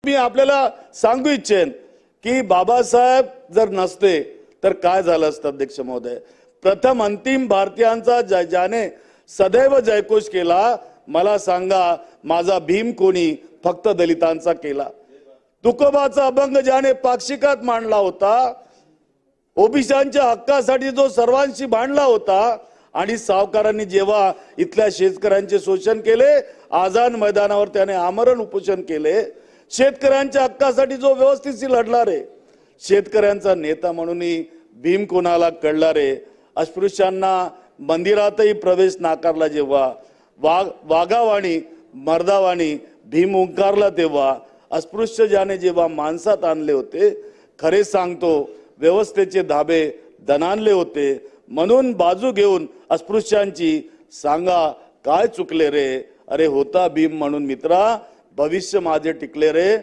मी आपल्याला सांगू इच्छेन की बाबासाहेब जर नसते तर काय झालं असतं अध्यक्ष महोदय. प्रथम अंतिम भारतीयांचा ज्याने सदैव जयघोष केला, मला सांगा माझा भीम कोणी फक्त दलितांचा केला. तुकोबाचा अभंग ज्याने पाक्षिकात मांडला होता, ओबीसीच्या हक्कासाठी जो सर्वांशी भांडला होता, आणि सावकारांनी जेव्हा इथल्या शेतकऱ्यांचे शोषण केले, आझाद मैदानावर त्याने आमरण उपोषण केले. शेतकऱ्यांच्या हक्कासाठी जो व्यवस्थित लढला रे, शेतकऱ्यांचा नेता म्हणून भीम कोणाला कळला रे. अस्पृश्यांना मंदिरातही प्रवेश नाकारला जेव्हा, वाघावाणी मर्दावाणी भीम ओंकारला तेव्हा, अस्पृश्य ज्याने जेव्हा माणसात आणले होते, खरे सांगतो व्यवस्थेचे धाबे दणाणले होते. म्हणून बाजू घेऊन अस्पृश्यांची सांगा काय चुकले रे. अरे होता भीम म्हणून मित्रा, भविष्य माझे टिकले रे.